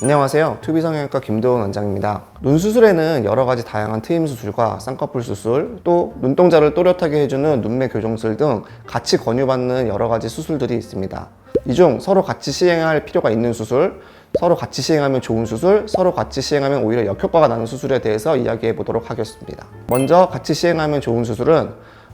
안녕하세요. 투비성형외과 김도훈 원장입니다. 눈 수술에는 여러 가지 다양한 트임 수술과 쌍꺼풀 수술, 또 눈동자를 또렷하게 해주는 눈매 교정술 등 같이 권유받는 여러 가지 수술들이 있습니다. 이 중 서로 같이 시행할 필요가 있는 수술, 서로 같이 시행하면 좋은 수술, 서로 같이 시행하면 오히려 역효과가 나는 수술에 대해서 이야기해 보도록 하겠습니다. 먼저 같이 시행하면 좋은 수술은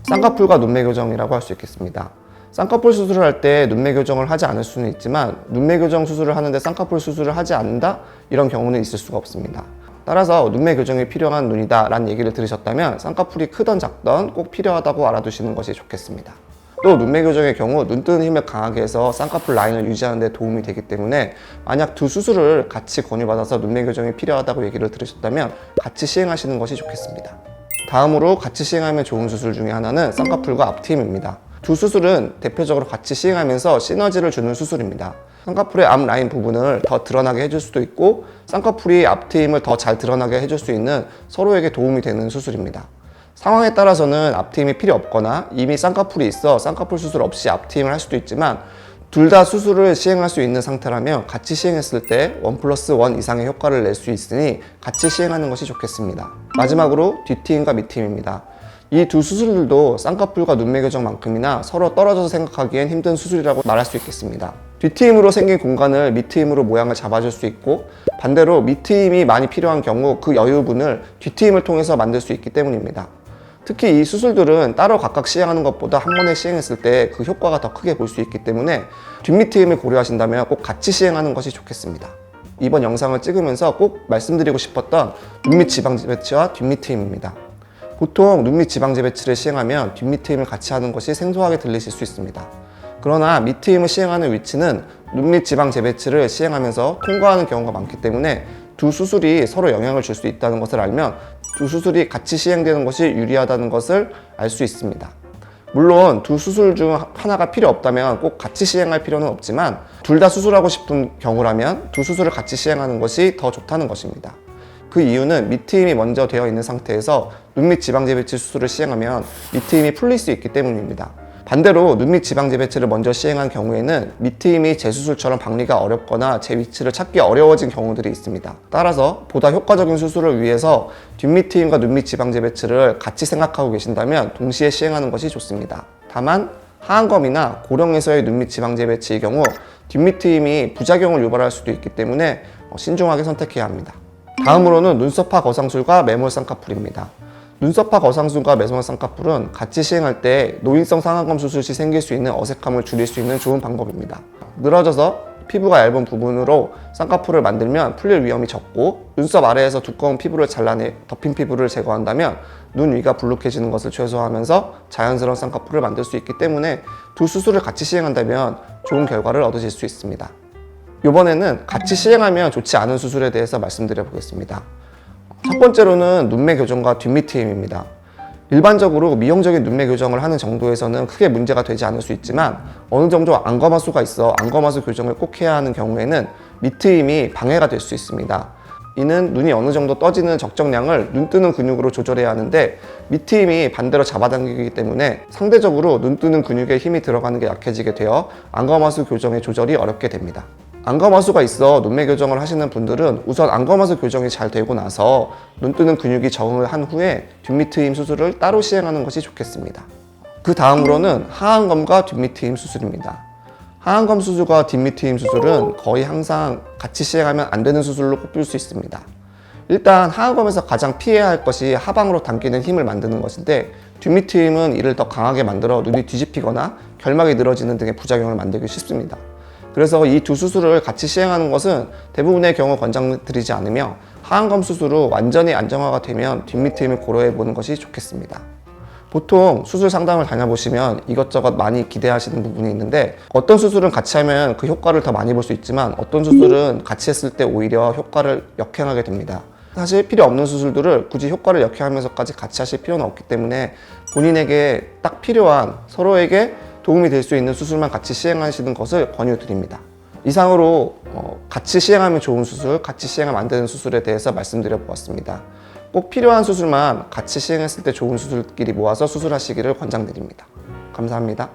쌍꺼풀과 눈매 교정이라고 할 수 있겠습니다. 쌍꺼풀 수술을 할 때 눈매 교정을 하지 않을 수는 있지만 눈매 교정 수술을 하는데 쌍꺼풀 수술을 하지 않는다? 이런 경우는 있을 수가 없습니다. 따라서 눈매 교정이 필요한 눈이다 라는 얘기를 들으셨다면 쌍꺼풀이 크던 작던 꼭 필요하다고 알아두시는 것이 좋겠습니다. 또 눈매 교정의 경우 눈뜨는 힘을 강하게 해서 쌍꺼풀 라인을 유지하는 데 도움이 되기 때문에 만약 두 수술을 같이 권유받아서 눈매 교정이 필요하다고 얘기를 들으셨다면 같이 시행하시는 것이 좋겠습니다. 다음으로 같이 시행하면 좋은 수술 중에 하나는 쌍꺼풀과 앞트임입니다. 두 수술은 대표적으로 같이 시행하면서 시너지를 주는 수술입니다. 쌍꺼풀의 앞 라인 부분을 더 드러나게 해줄 수도 있고 쌍꺼풀이 앞트임을 더 잘 드러나게 해줄 수 있는 서로에게 도움이 되는 수술입니다. 상황에 따라서는 앞트임이 필요 없거나 이미 쌍꺼풀이 있어 쌍꺼풀 수술 없이 앞트임을 할 수도 있지만 둘 다 수술을 시행할 수 있는 상태라면 같이 시행했을 때 1+1 이상의 효과를 낼 수 있으니 같이 시행하는 것이 좋겠습니다. 마지막으로 뒤트임과 밑트임입니다. 이 두 수술들도 쌍꺼풀과 눈매 교정만큼이나 서로 떨어져서 생각하기엔 힘든 수술이라고 말할 수 있겠습니다. 뒤트임으로 생긴 공간을 밑트임으로 모양을 잡아줄 수 있고 반대로 밑트임이 많이 필요한 경우 그 여유분을 뒤트임을 통해서 만들 수 있기 때문입니다. 특히 이 수술들은 따로 각각 시행하는 것보다 한 번에 시행했을 때 그 효과가 더 크게 볼 수 있기 때문에 뒷밑트임을 고려하신다면 꼭 같이 시행하는 것이 좋겠습니다. 이번 영상을 찍으면서 꼭 말씀드리고 싶었던 눈밑 지방지 배치와 뒷밑트임입니다. 보통 눈밑 지방지 배치를 시행하면 뒷밑트임을 같이 하는 것이 생소하게 들리실 수 있습니다. 그러나 밑트임을 시행하는 위치는 눈밑 지방 재배치를 시행하면서 통과하는 경우가 많기 때문에 두 수술이 서로 영향을 줄 수 있다는 것을 알면 두 수술이 같이 시행되는 것이 유리하다는 것을 알 수 있습니다. 물론 두 수술 중 하나가 필요 없다면 꼭 같이 시행할 필요는 없지만 둘 다 수술하고 싶은 경우라면 두 수술을 같이 시행하는 것이 더 좋다는 것입니다. 그 이유는 밑트임이 먼저 되어 있는 상태에서 눈밑 지방재배치 수술을 시행하면 밑트임이 풀릴 수 있기 때문입니다. 반대로 눈밑 지방재배치를 먼저 시행한 경우에는 밑트임이 재수술처럼 박리가 어렵거나 제 위치를 찾기 어려워진 경우들이 있습니다. 따라서 보다 효과적인 수술을 위해서 뒷밑트임과 눈밑 지방재배치를 같이 생각하고 계신다면 동시에 시행하는 것이 좋습니다. 다만 하안검이나 고령에서의 눈밑 지방재배치의 경우 뒷밑트임이 부작용을 유발할 수도 있기 때문에 신중하게 선택해야 합니다. 다음으로는 눈썹파 거상술과 매몰 쌍꺼풀입니다. 눈썹파 거상술과 매몰 쌍꺼풀은 같이 시행할 때 노인성 상안검 수술 시 생길 수 있는 어색함을 줄일 수 있는 좋은 방법입니다. 늘어져서 피부가 얇은 부분으로 쌍꺼풀을 만들면 풀릴 위험이 적고 눈썹 아래에서 두꺼운 피부를 잘라내 덮인 피부를 제거한다면 눈 위가 불룩해지는 것을 최소화하면서 자연스러운 쌍꺼풀을 만들 수 있기 때문에 두 수술을 같이 시행한다면 좋은 결과를 얻으실 수 있습니다. 이번에는 같이 시행하면 좋지 않은 수술에 대해서 말씀드려 보겠습니다. 첫 번째로는 눈매 교정과 뒷밑트임입니다. 일반적으로 미용적인 눈매 교정을 하는 정도에서는 크게 문제가 되지 않을 수 있지만 어느 정도 안검하수가 있어 안검하수 교정을 꼭 해야 하는 경우에는 밑트임이 방해가 될 수 있습니다. 이는 눈이 어느 정도 떠지는 적정량을 눈 뜨는 근육으로 조절해야 하는데 밑트임이 반대로 잡아당기기 때문에 상대적으로 눈 뜨는 근육에 힘이 들어가는 게 약해지게 되어 안검하수 교정의 조절이 어렵게 됩니다. 안검하수가 있어 눈매 교정을 하시는 분들은 우선 안검하수 교정이 잘 되고 나서 눈 뜨는 근육이 적응을 한 후에 뒷밑트임 수술을 따로 시행하는 것이 좋겠습니다. 그 다음으로는 하안검과 뒷밑트임 수술입니다. 하안검 수술과 뒷밑트임 수술은 거의 항상 같이 시행하면 안 되는 수술로 꼽힐 수 있습니다. 일단 하안검에서 가장 피해야 할 것이 하방으로 당기는 힘을 만드는 것인데 뒷밑트임은 이를 더 강하게 만들어 눈이 뒤집히거나 결막이 늘어지는 등의 부작용을 만들기 쉽습니다. 그래서 이 두 수술을 같이 시행하는 것은 대부분의 경우 권장드리지 않으며 하안검 수술 후 완전히 안정화가 되면 뒷밑트임을 고려해 보는 것이 좋겠습니다. 보통 수술 상담을 다녀보시면 이것저것 많이 기대하시는 부분이 있는데 어떤 수술은 같이 하면 그 효과를 더 많이 볼 수 있지만 어떤 수술은 같이 했을 때 오히려 효과를 역행하게 됩니다. 사실 필요 없는 수술들을 굳이 효과를 역행하면서까지 같이 하실 필요는 없기 때문에 본인에게 딱 필요한 서로에게 도움이 될 수 있는 수술만 같이 시행하시는 것을 권유드립니다. 이상으로 같이 시행하면 좋은 수술, 같이 시행하면 안 되는 수술에 대해서 말씀드려 보았습니다. 꼭 필요한 수술만 같이 시행했을 때 좋은 수술끼리 모아서 수술하시기를 권장드립니다. 감사합니다.